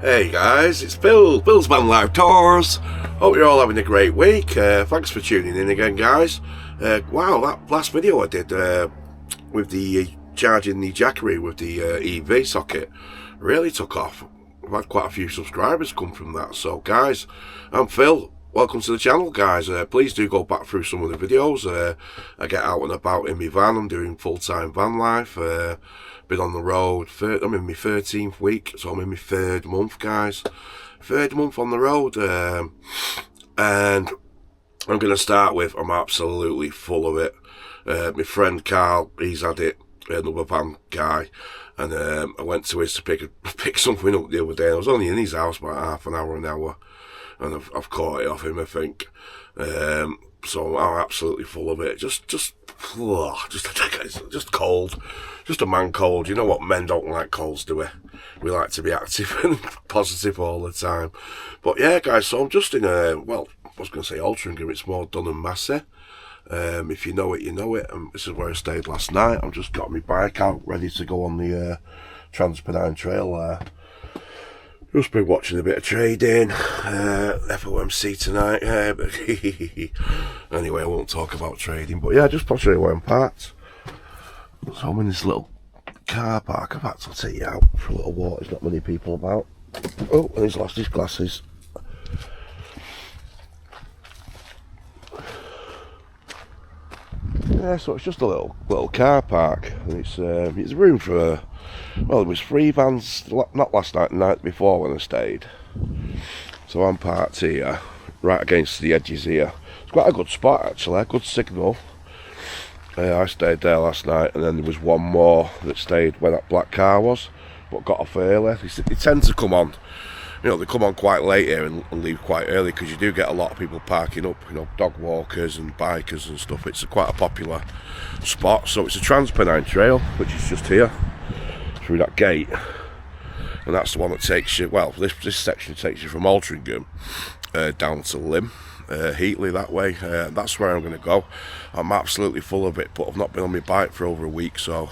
Hey guys, it's Bill's Van Life Tours. Hope you're all having a great week. Thanks for tuning in again, guys. Wow, that last video I did with the charging the Jackery with the EV socket really took off. I've had quite a few subscribers come from that. So guys, I'm Phil. Welcome to the channel, guys. Please do go back through some of the videos. I get out and about in my van. I'm doing full-time van life. Been on the road. I'm in my 13th week, so I'm in my third month, guys. Third month on the road. And I'm going to start with, I'm absolutely full of it. My friend Carl, he's had it, another van guy. And I went to his to pick something up the other day. I was only in his house about half an hour. And I've caught it off him, I think. So I'm absolutely full of it. Just cold. Just a man cold. You know what? Men don't like colds, do we? We like to be active and positive all the time. But yeah, guys, so I'm just in well, I was going to say Altrincham. It's more Dunham Massey. If you know it, you know it. And this is where I stayed last night. I've just got my bike out, ready to go on the Transpennine Trail there. Just been watching a bit of trading, FOMC tonight. Anyway, I won't talk about trading, but yeah, just possibly where I'm parked. So I'm in this little car park. I've had to take you out for a little walk. There's not many people about. Oh, and he's lost his glasses. Yeah, so it's just a little car park, and it's room for well, there was 3 vans, not last night, the night before when I stayed. So I'm parked here, right against the edges here. It's quite a good spot actually, a good signal. I stayed there last night, and then there was one more that stayed where that black car was, but got off early. They tend to come on, you know, they come on quite late here and leave quite early, because you do get a lot of people parking up, you know, dog walkers and bikers and stuff. It's quite a popular spot. So it's a Transpennine Trail, which is just here through that gate, and that's the one that takes you, well, this section takes you from Altrincham down to Lymm, Heatley that way. That's where I'm going to go. I'm absolutely full of it, but I've not been on my bike for over a week, so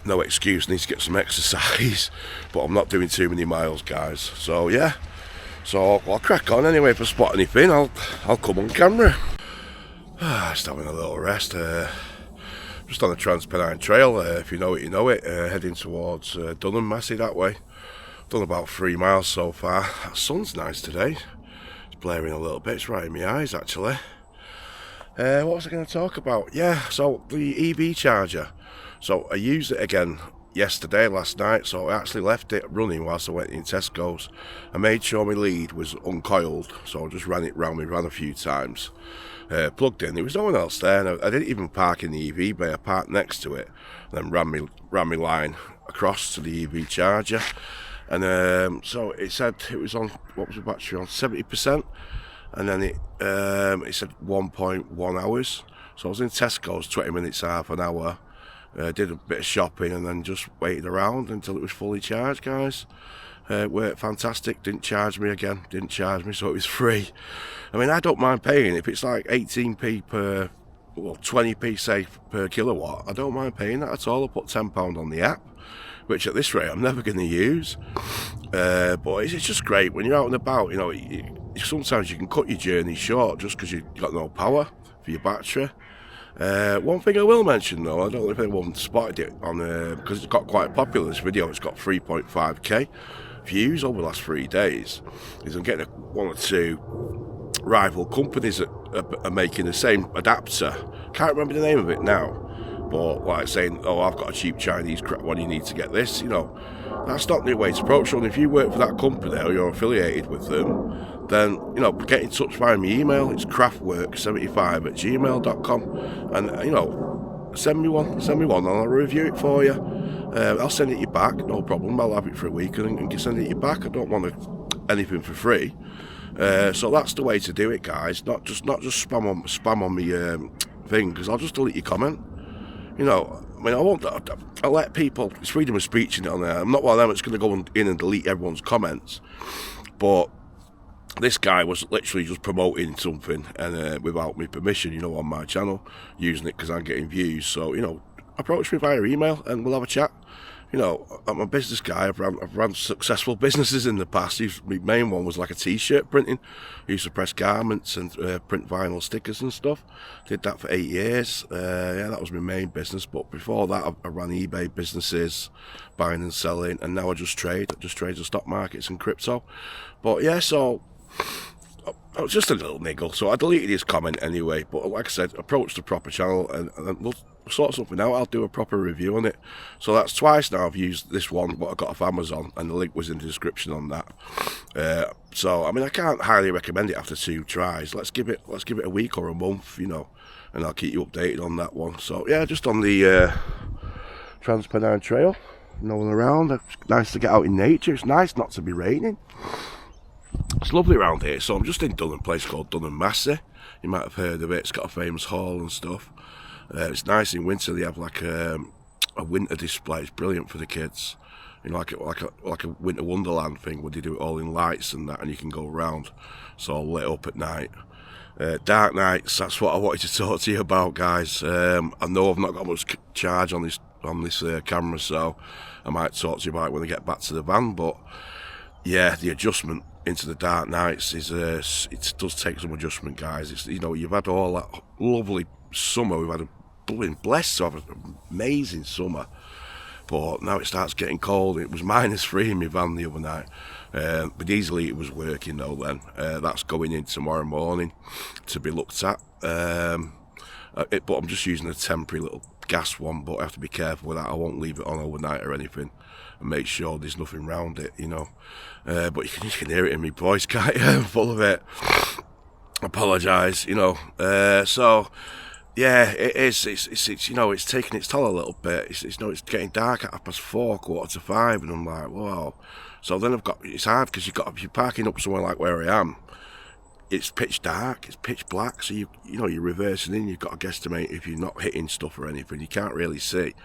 no excuse, need to get some exercise. But I'm not doing too many miles, guys. So yeah, so I'll crack on anyway. If I spot anything, I'll come on camera. Just having a little rest. Just on the Transpennine Trail, if you know it, you know it. Heading towards Dunham Massey that way. Done about 3 miles so far. The sun's nice today. It's blaring a little bit. It's right in my eyes actually. What was I going to talk about? Yeah, so the EV charger. So I used it again last night, so I actually left it running whilst I went in Tesco's. I made sure my lead was uncoiled, so I just ran it round me, ran a few times. Plugged in, there was no one else there, and I didn't even park in the EV bay. I parked next to it, and then ran my line across to the EV charger. And so it said it was on, what was the battery on, 70%, and then it said 1.1 hours. So I was in Tesco's 20 minutes, half an hour. Did a bit of shopping and then just waited around until it was fully charged, guys. Worked fantastic. Didn't charge me, so it was free. I mean, I don't mind paying if it's like 18p per, well, 20p say per kilowatt. I don't mind paying that at all. I put £10 on the app, which at this rate I'm never going to use. But it's just great when you're out and about. You know, sometimes you can cut your journey short just because you've got no power for your battery. One thing I will mention though, I don't know if anyone spotted it on because it's got quite popular, this video. It's got 3.5k views over the last 3 days. Is I'm getting one or two rival companies that are making the same adapter. Can't remember the name of it now, but like saying, oh, I've got a cheap Chinese crap one, you need to get this. You know, that's not the way to approach it. And if you work for that company or you're affiliated with them, then, you know, get in touch via my email. It's craftwork75@gmail.com, and, you know, send me one and I'll review it for you. I'll send it you back, no problem. I'll have it for a week and send it you back. I don't want anything for free. So that's the way to do it, guys. Not just spam on me thing, because I'll just delete your comment. You know, I mean, I'll let people, it's freedom of speech in it on there. I'm not one of them that's going to go in and delete everyone's comments. But this guy was literally just promoting something, and without my permission, you know, on my channel, using it because I'm getting views. So, you know, approach me via email and we'll have a chat. you know, I'm a business guy. I've run successful businesses in the past. My main one was like a t-shirt printing. I used to press garments and print vinyl stickers and stuff. Did that for 8 years. Yeah, that was my main business. But before that, I ran eBay businesses, buying and selling, and now I just trade. I just trade the stock markets and crypto. But yeah, so I was just a little niggle, so I deleted his comment anyway. But like I said, approach the proper channel and we'll sort something out. I'll do a proper review on it. So that's twice now I've used this one, what I got off Amazon, and the link was in the description on that. So I mean, I can't highly recommend it after 2 tries. Let's give it a week or a month, you know, and I'll keep you updated on that one. So yeah, just on the Transpennine Trail, no one around. It's nice to get out in nature. It's nice not to be raining. It's lovely around here. So I'm just in Dunham, a place called Dunham Massey. You might have heard of it. It's got a famous hall and stuff. It's nice in winter. They have like a winter display. It's brilliant for the kids. You know, like a winter wonderland thing where they do it all in lights and that, and you can go around. It's all lit up at night. Dark nights. That's what I wanted to talk to you about, guys. I know I've not got much charge on this camera, so I might talk to you about it when I get back to the van. But yeah, the adjustment into the dark nights is it does take some adjustment, guys. It's, you know, you've had all that lovely summer. We've had a blooming blessed to have an amazing summer, but now it starts getting cold. It was -3 in my van the other night, but easily it was working though then. That's going in tomorrow morning to be looked at, but I'm just using a temporary little gas one, but I have to be careful with that. I won't leave it on overnight or anything, and make sure there's nothing round it, you know. But you can hear it in my voice, can't you? I'm full of it. Apologise, you know. So yeah, it is. It's you know, it's taking its toll a little bit. It's you know, it's getting dark at 4:30, 4:45, and I'm like, wow. So then it's hard because if you're parking up somewhere like where I am, it's pitch dark, it's pitch black. So you know, you're reversing in. You've got to guesstimate if you're not hitting stuff or anything. You can't really see.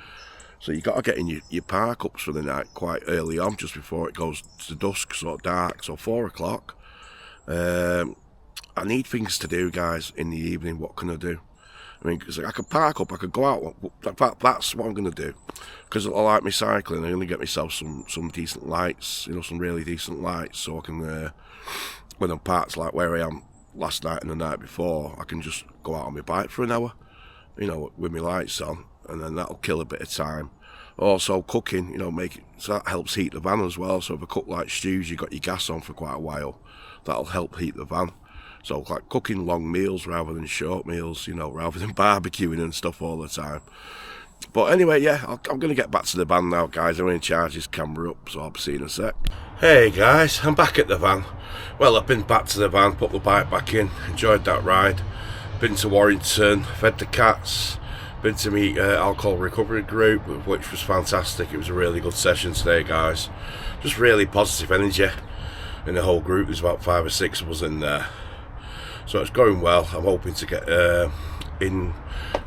So you got to get in your park ups for the night quite early on, just before it goes to dusk, sort of dark. So 4 o'clock. I need things to do, guys, in the evening. What can I do? I mean, cause I could park up, I could go out. In fact, that's what I'm going to do. Because I like me cycling, I'm going to get myself some decent lights, you know, some really decent lights, so I can, when I'm parked like where I am last night and the night before, I can just go out on my bike for an hour, you know, with my lights on, and then that'll kill a bit of time. Also cooking, you know, so that helps heat the van as well. So if I cook like stews, you've got your gas on for quite a while, that'll help heat the van. So like cooking long meals rather than short meals, you know, rather than barbecuing and stuff all the time. But anyway, yeah, I'm going to get back to the van now, guys. I'm going to charge this camera up, so I'll see you in a sec. Hey guys, I'm back at the van. Well, I've been back to the van, put the bike back in, enjoyed that ride. Been to Warrington, fed the cats, been to meet alcohol recovery group, which was fantastic. It was a really good session today, guys. Just really positive energy in the whole group. There's about 5 or 6 of us in there. So it's going well. I'm hoping to get in,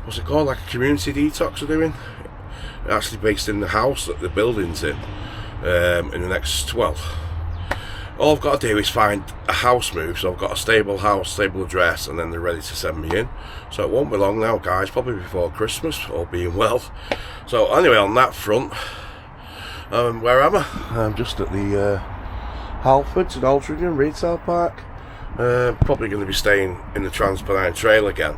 what's it called, like a community detox we're doing. Actually based in the house that the building's in the next, well, all I've got to do is find a house move. So I've got a stable house, stable address, and then they're ready to send me in. So it won't be long now, guys, probably before Christmas, all being well. So anyway, on that front, where am I? I'm just at the Halfords in Altrincham Retail Park. Probably going to be staying in the Transpennine Trail again.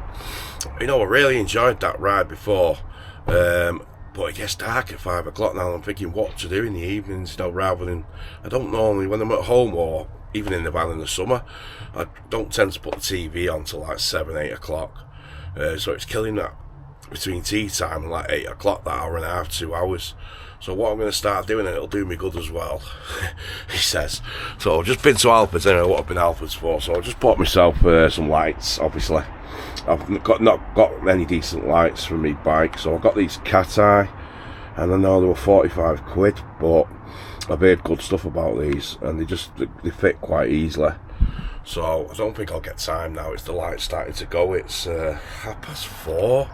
You know, I really enjoyed that ride before, but it gets dark at 5 o'clock now. I'm thinking what to do in the evenings, you know, rather than, I don't normally, when I'm at home or even in the van in the summer, I don't tend to put the TV on till like 7, 8 o'clock. So it's killing that between tea time and like 8 o'clock, that hour and a half, 2 hours. So what I'm going to start doing, and it'll do me good as well, he says. So I've just been to Halfords, anyway, what I've been Halfords for. So I just bought myself some lights, obviously. I've not got any decent lights for me bike, so I got these Cat Eye, and I know they were 45 quid, but I've heard good stuff about these, and they fit quite easily. So I don't think I'll get time now. It's the lights starting to go. It's 4:30.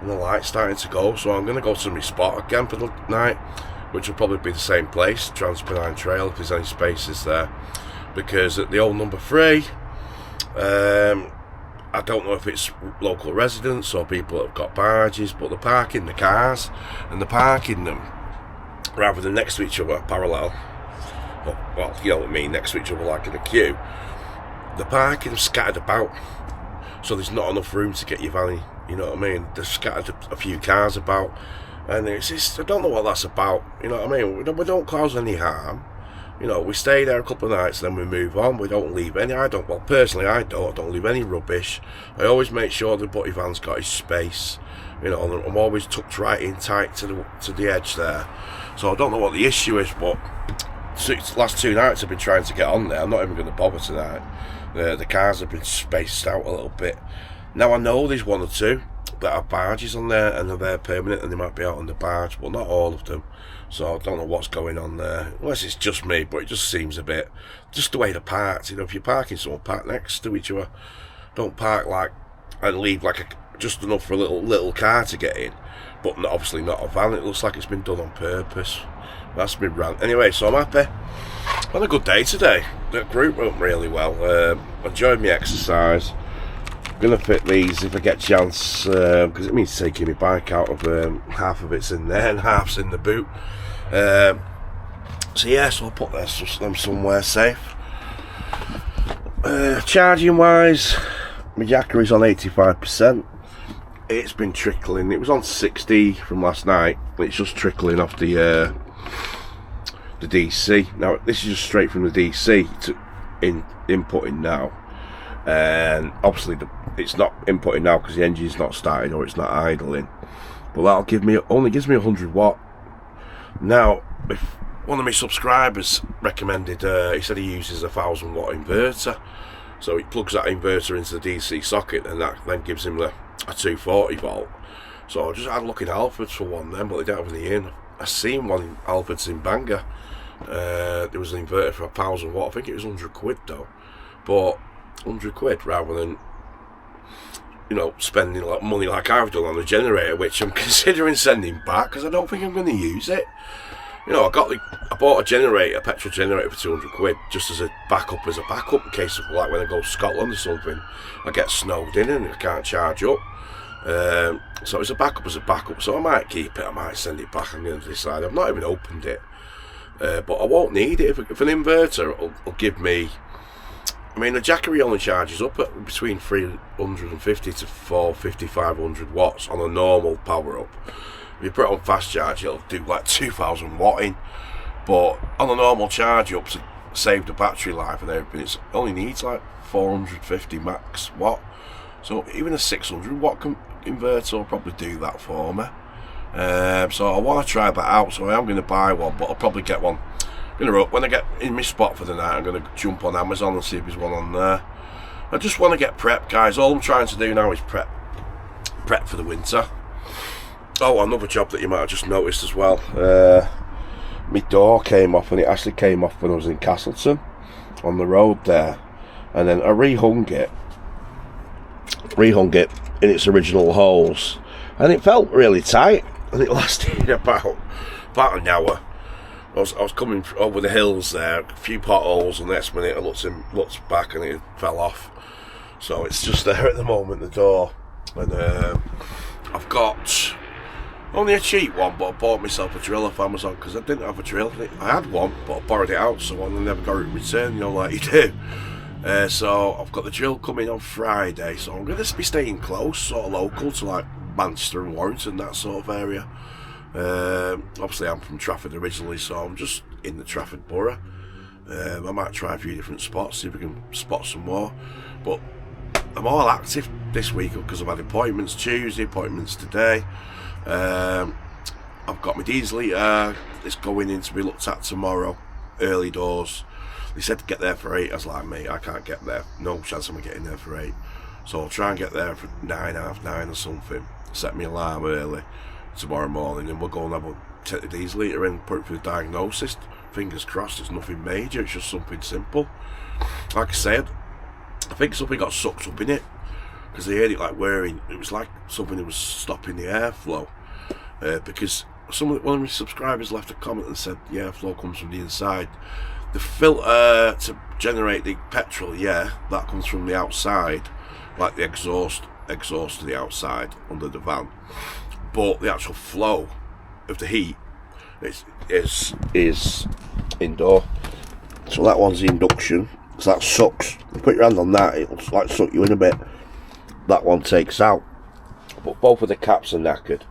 And the light's starting to go, so I'm going to go to my spot again for the night, which will probably be the same place, Transpennine Trail, if there's any spaces there, because at the old number 3, I don't know if it's local residents or people that have got barges, but they're parking the cars, and they're parking them rather than next to each other, parallel. Well, you know what I mean, next to each other like in a queue. The parking's scattered about, so there's not enough room to get your van in, you know what I mean? There's scattered a few cars about, and it's just, I don't know what that's about, you know what I mean? We don't cause any harm. You know, we stay there a couple of nights, then we move on. We don't leave any, personally I don't leave any rubbish. I always make sure the butty van's got his space. You know, I'm always tucked right in tight to the edge there. So I don't know what the issue is, but the last 2 nights I've been trying to get on there. I'm not even going to bother tonight. The cars have been spaced out a little bit. Now I know there's 1 or 2 that have barges on there and they're there permanent and they might be out on the barge, but not all of them. So I don't know what's going on there, unless it's just me, but it just seems a bit, just the way they're parked. You know, if you're parking someone, park next to each other. Don't park like, and leave like just enough for a little car to get in, but obviously not a van. It looks like it's been done on purpose. That's my rant. Anyway, so I'm happy. Had a good day today. The group went really well. Enjoyed my exercise. Gonna fit these if I get a chance, because it means taking my bike out of half of it's in there and half's in the boot. So yeah, so I'll put them somewhere safe. Charging wise, my Jackery's on 85%. It's been trickling. It was on 60 from last night. It's just trickling off the DC. Now this is just straight from the DC to inputting now, and obviously it's not inputting now because the engine's not starting or it's not idling. But that'll only gives me 100 watt. Now, if one of my subscribers recommended, he said he uses a 1000 watt inverter, so he plugs that inverter into the DC socket, and that then gives him a 240 volt. So I just had a look in Alfred's for one then, but they don't have any in. I seen one in Alfred's in Bangor. There was an inverter for 1000 watt. I think it was 100 quid though, but 100 quid rather than, you know, spending like money like I've done on a generator, which I'm considering sending back because I don't think I'm going to use it. You know, I bought a generator, a petrol generator for 200 quid just as a backup in case of like when I go to Scotland or something, I get snowed in and I can't charge up. So it's a backup, so I might keep it, I might send it back. I'm going to decide. I've not even opened it, but I won't need it if an inverter will give me. I mean, the Jackery only charges up at between 350 to 450, 500 watts on a normal power up. If you put it on fast charge, it'll do like 2000 watt in, but on a normal charge up to save the battery life and everything, it only needs like 450 max watt. So even a 600 watt inverter will probably do that for me. So I want to try that out, so I am going to buy one, but I'll probably get one. When I get in my spot for the night, I'm going to jump on Amazon and see if there's one on there. I just want to get prepped, guys. All I'm trying to do now is prep for the winter. Oh, another job that you might have just noticed as well. My door came off, and it actually came off when I was in Castleton on the road there, and then I rehung it in its original holes, and it felt really tight, and it lasted about an hour. I was coming over the hills there, a few potholes, and the next minute I looked back and it fell off. So it's just there at the moment, the door. And I've got only a cheap one, but I bought myself a drill off Amazon because I didn't have a drill. I had one, but I borrowed it out, so I never got it in return, you know, like you do. So I've got the drill coming on Friday, so I'm going to be staying close, sort of local to like Manchester and Warrington, that sort of area. Obviously I'm from Trafford originally, so I'm just in the Trafford borough. I might try a few different spots, see if we can spot some more, but I'm all active this week because I've had appointments Tuesday, appointments today. I've got my diesel heater, it's going in to be looked at tomorrow, early doors. They said to get there for 8, I was like, mate, I can't get there, no chance of me getting there for 8, so I'll try and get there for 9, half 9 or something, set my alarm early tomorrow morning, and we'll go and take the diesel heater in, put it for the diagnosis. Fingers crossed it's nothing major, it's just something simple. Like I said, I think something got sucked up in it, because they heard it like whirring. It was like something that was stopping the airflow, because one of my subscribers left a comment and said the airflow comes from the inside. The filter to generate the petrol, yeah, that comes from the outside, like the exhaust to the outside under the van. But the actual flow of the heat is indoor. So that one's the induction. So that sucks. You put your hand on that, it'll like suck you in a bit. That one takes out. But both of the caps are knackered.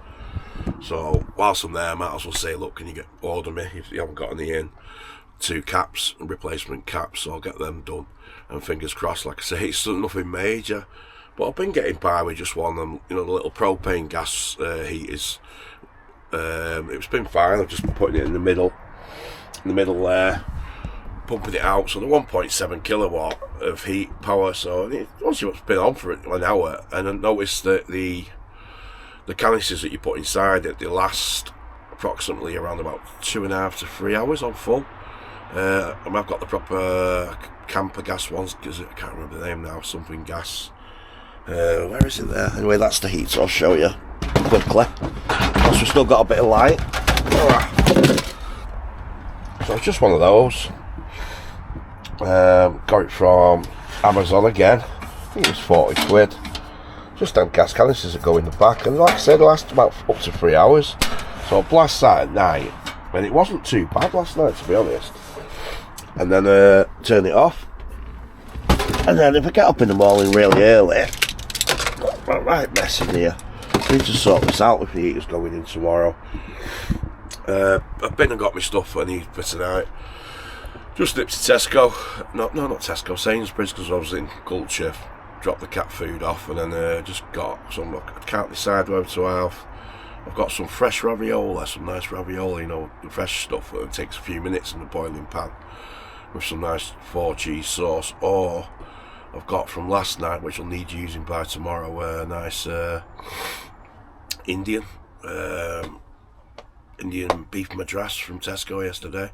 So whilst I'm there, I might as well say, look, can you order me if you haven't got any in? 2 caps, replacement caps, so I'll get them done. And fingers crossed, like I say, it's nothing major. But I've been getting by with just one of them, you know, the little propane gas heaters. It's been fine. I've just been putting it in the middle there, pumping it out. So the 1.7 kilowatt of heat power. So once it's been on for an hour, and I noticed that the canisters that you put inside it, they last approximately around about 2.5 to 3 hours on full. And I've got the proper camper gas ones, because I can't remember the name now, something gas. Where is it there? Anyway, that's the heat, so I'll show you quickly. Plus we've still got a bit of light. So it's just one of those. Got it from Amazon again. I think it was 40 quid. Just them gas canisters that go in the back, and like I said, they last about up to 3 hours. So I blast that at night, and it wasn't too bad last night, to be honest. And then turn it off. And then if I get up in the morning really early, right mess in here. I need to sort this out if the heater's going in tomorrow. I've been and got my stuff I need for tonight. Just nipped to Tesco. No, not Tesco, Sainsbury's, because I was in Culture. Dropped the cat food off, and then just got some. I can't decide whether to have. I've got some fresh ravioli, some nice ravioli, you know, the fresh stuff that takes a few minutes in the boiling pan, with some nice 4 cheese sauce. Or I've got from last night, which I'll need using by tomorrow, a nice Indian beef madras from Tesco yesterday.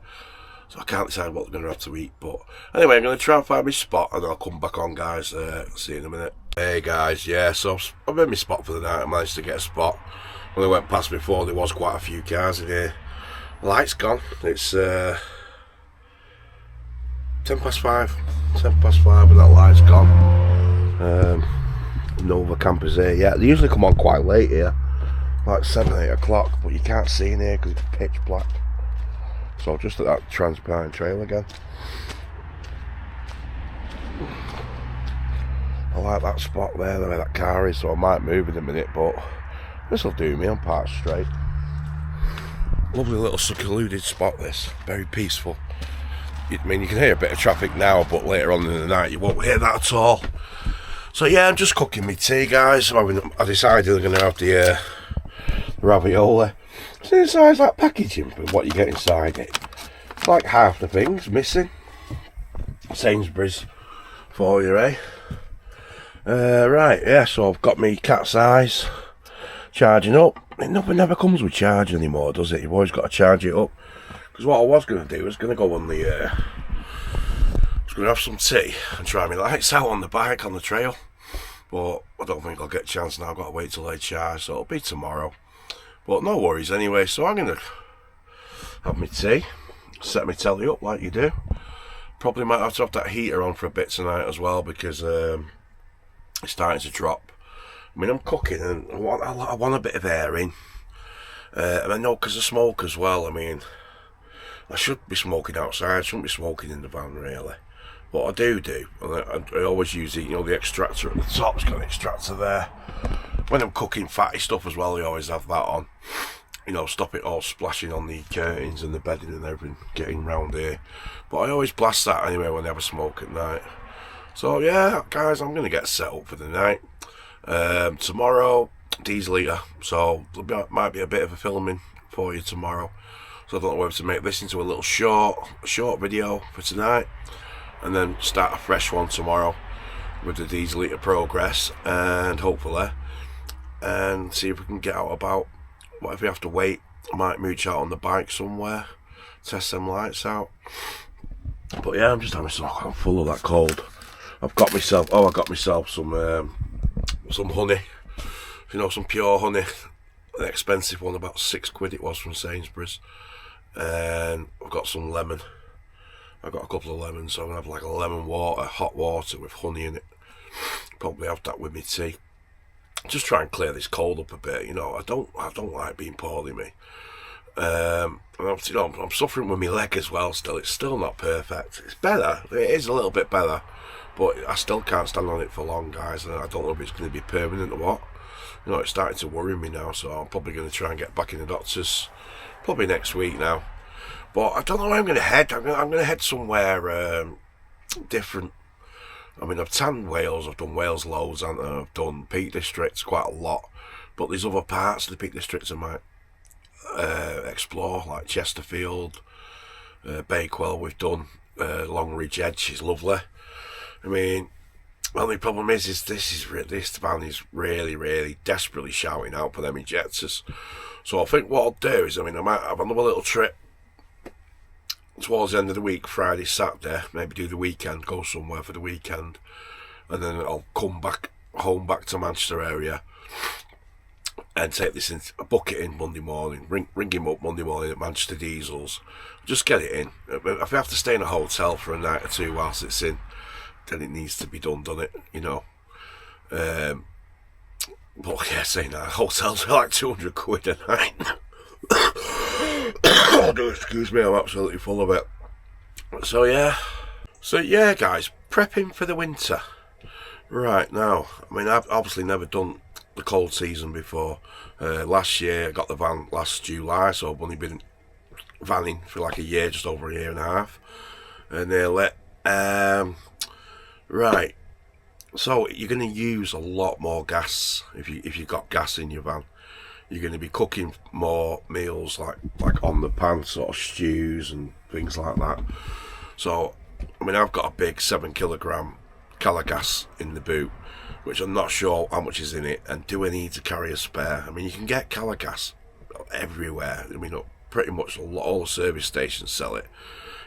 So I can't decide what I'm going to have to eat. But anyway, I'm going to try and find my spot, and I'll come back on, guys. See you in a minute. Hey guys, yeah, so I'm in my spot for the night. I managed to get a spot. When I went past before, there was quite a few cars in here. The light's gone. It's 10 past 5. 10 past 5 and that light's gone. No other campers here yet. They usually come on quite late here, like 7, 8 o'clock, but you can't see in here because it's pitch black. So just at that transparent trail again. I like that spot there, where that car is, so I might move in a minute, but this will do me. I'm parked straight. Lovely little secluded spot, this. Very peaceful. I mean, you can hear a bit of traffic now, but later on in the night you won't hear that at all. So yeah, I'm just cooking my tea, guys. I decided I'm going to have the ravioli. See the size of that packaging for what you get inside it. Like half the things missing. Sainsbury's for you, eh? Right, yeah, so I've got me cat's eyes charging up. It never comes with charge anymore, does it? You've always got to charge it up. Because what I was going to do was going to go on the I was going to have some tea and try my lights out on the bike on the trail, but I don't think I'll get a chance now. I've got to wait till they charge, so it'll be tomorrow. But no worries anyway. So I'm going to have my tea, set my telly up like you do. Probably might have to have that heater on for a bit tonight as well, because it's starting to drop. I mean, I'm cooking and I want a bit of air in. And I know because I smoke as well. I mean, I should be smoking outside. I shouldn't be smoking in the van, really. But I do. And I always use the extractor at the top. It's got an extractor there. When I'm cooking fatty stuff as well, I always have that on. You know, stop it all splashing on the curtains and the bedding and everything getting round here. But I always blast that anyway when I have a smoke at night. So yeah, guys, I'm going to get set up for the night. Tomorrow, diesel eater. So there might be a bit of a filming for you tomorrow. So I don't know whether to make this into a little short video for tonight, and then start a fresh one tomorrow with the diesel eater progress, and hopefully, and see if we can get out about. What if we have to wait? I might mooch out on the bike somewhere, test them lights out. But yeah, I'm just having some. I'm full of that cold. I got myself some honey. You know, some pure honey. An expensive one, about £6 it was from Sainsbury's. And I've got some lemon. I've got a couple of lemons, so I'm going to have like a lemon water, hot water with honey in it. Probably have that with my tea. Just try and clear this cold up a bit, you know. I don't like being poorly, me. And obviously, I'm suffering with my leg as well still. It's still not perfect. It's better. It is a little bit better. But I still can't stand on it for long, guys. And I don't know if it's going to be permanent or what. It's starting to worry me now. So I'm probably going to try and get back in the doctors. Probably next week now. But I don't know where I'm going to head. I'm going to head somewhere different. I mean, I've tanned Wales. I've done Wales loads. And I've done Peak Districts quite a lot. But there's other parts of the Peak Districts I might explore, like Chesterfield, Bakewell we've done, Longridge Edge is lovely. I mean, the only problem is this van is really, really desperately shouting out for them injectors. So I think what I'll do is, I might have another little trip towards the end of the week, Friday, Saturday, maybe do the weekend, go somewhere for the weekend, and then I'll come back home back to Manchester area and take this in, book it in Monday morning, ring him up Monday morning at Manchester Diesels, just get it in. If I have to stay in a hotel for a night or two whilst it's in, then it needs to be done it, But yeah, saying that, hotels are like 200 quid a night. Oh, do excuse me, I'm absolutely full of it. So yeah, guys, prepping for the winter. Right, now, I've obviously never done the cold season before. Last year I got the van last July, so I've only been vanning for like a year, just over a year and a half. And right, so you're going to use a lot more gas if you've got gas in your van. You're going to be cooking more meals like on the pan, sort of stews and things like that. So I've got a big 7 kilogram Calagas in the boot, which I'm not sure how much is in it, and do I need to carry a spare? You can get Calagas everywhere. Pretty much all the service stations sell it.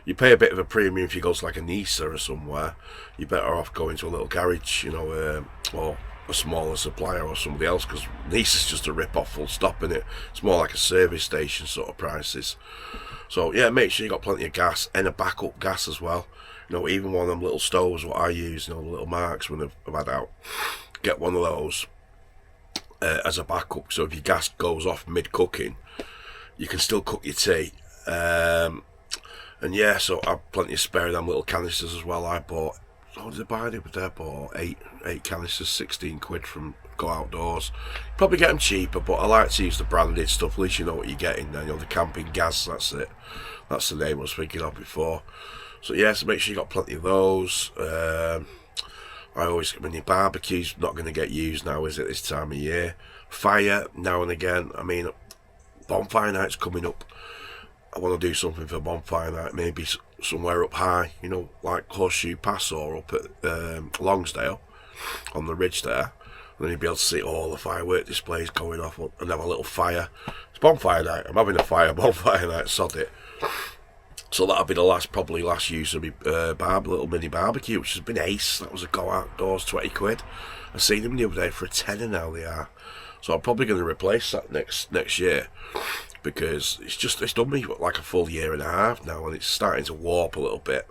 You pay a bit of a premium if you go to like a Nisa or somewhere. You're better off going to a little garage, or a smaller supplier or somebody else, because Nisa's just a rip-off, full stop, in it. It's more like a service station sort of prices. So yeah, make sure you got plenty of gas and a backup gas as well. Even one of them little stoves what I use, the little marks when I've had out, get one of those as a backup. So if your gas goes off mid-cooking, you can still cook your tea. And yeah, so I've plenty of spare of them little canisters as well. I bought, what did I buy? I bought eight canisters, 16 quid from Go Outdoors. Probably get them cheaper, but I like to use the branded stuff. At least you know what you're getting then. The camping gas, that's it. That's the name I was thinking of before. So yeah, so make sure you got plenty of those. Your barbecue's not going to get used now, is it, this time of year? Fire, now and again. Bonfire night's coming up. I want to do something for bonfire night, maybe somewhere up high, like Horseshoe Pass or up at Longsdale, on the ridge there. And then you'll be able to see all the firework displays going off and have a little fire. It's bonfire night. I'm having a bonfire night, sod it. So that'll be probably last use of my little mini barbecue, which has been ace. That was a Go Outdoors, 20 quid. I seen them the other day for a tenner now they are. So I'm probably going to replace that next year, because it's done me like a full year and a half now, and it's starting to warp a little bit,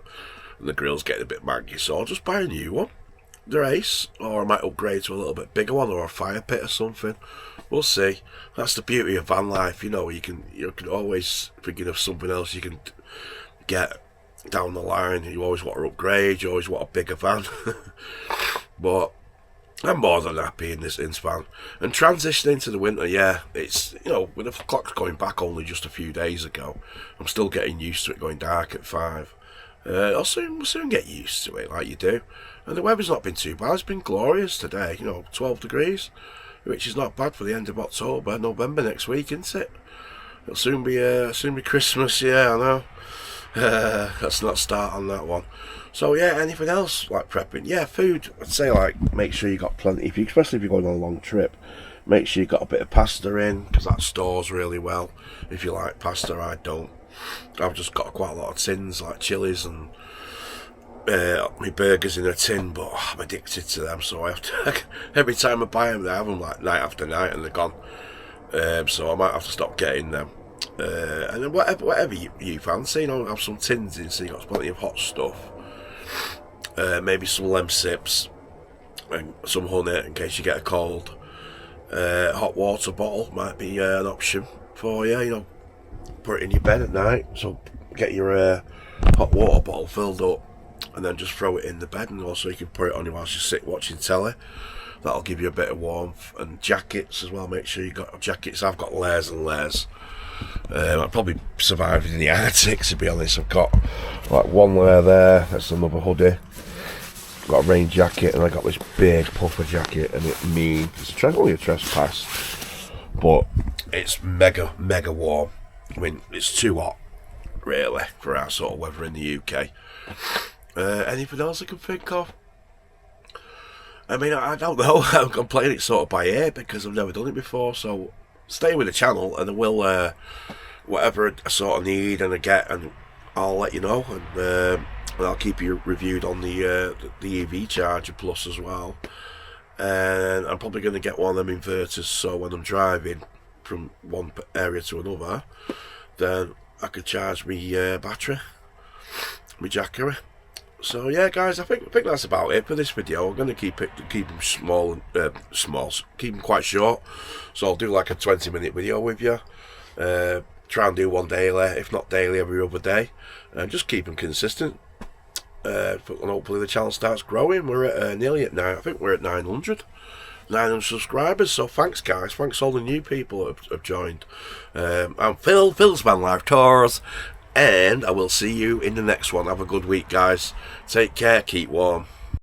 and the grill's getting a bit manky. So I'll just buy a new one. They're ace, or I might upgrade to a little bit bigger one, or a fire pit or something. We'll see. That's the beauty of van life, you can always thinking of something else you can get down the line. You always want to upgrade, you always want a bigger van. But I'm more than happy in this van. And transitioning to the winter, yeah, it's, with the clocks going back only just a few days ago, I'm still getting used to it going dark at 5. We'll soon get used to it, like you do. And the weather's not been too bad. It's been glorious today, 12 degrees, which is not bad for the end of October. November next week, isn't it? It'll soon be Christmas, yeah, I know. Let's not start on that one. So yeah, anything else like prepping? Yeah, food. I'd say make sure you got plenty. Especially if you're going on a long trip, make sure you got a bit of pasta in, because that stores really well. If you like pasta, I don't. I've just got quite a lot of tins like chilies and my burgers in a tin, but I'm addicted to them. So I have to every time I buy them, I have them like night after night, and they're gone. So I might have to stop getting them. And then whatever you fancy, have some tins in, so you got plenty of hot stuff. Maybe some Lemsips and some honey in case you get a cold. Hot water bottle might be an option for you. put it in your bed at night. So get your hot water bottle filled up, and then just throw it in the bed, and also you can put it on you whilst you sit watching telly. That'll give you a bit of warmth. And jackets as well, make sure you got jackets. I've got layers and layers. I'd probably survive in the Arctic, to be honest. I've got like one layer there, that's another hoodie. I've got a rain jacket, and I got this big puffer jacket, and it's only a trespass, but it's mega warm. I mean, it's too hot, really, for our sort of weather in the UK. Anything else I can think of? I mean, I don't know. I'm playing it sort of by ear because I've never done it before. So stay with the channel, and I will whatever I sort of need and I get, and I'll let you know, and I'll keep you reviewed on the EV Charger Plus as well. And I'm probably going to get one of them inverters, so when I'm driving from one area to another, then I could charge me battery, my Jackery. So yeah, guys, I think that's about it for this video. I'm going to keep them small, keep them quite short. So I'll do like a 20-minute video with you. Try and do one daily, if not daily, every other day, and just keep them consistent. And hopefully the channel starts growing. We're at nearly at 9. I think we're at 900 subscribers. So thanks, guys. Thanks all the new people that have joined. I'm Phil's Van Life Tours. And I will see you in the next one. Have a good week, guys. Take care. Keep warm.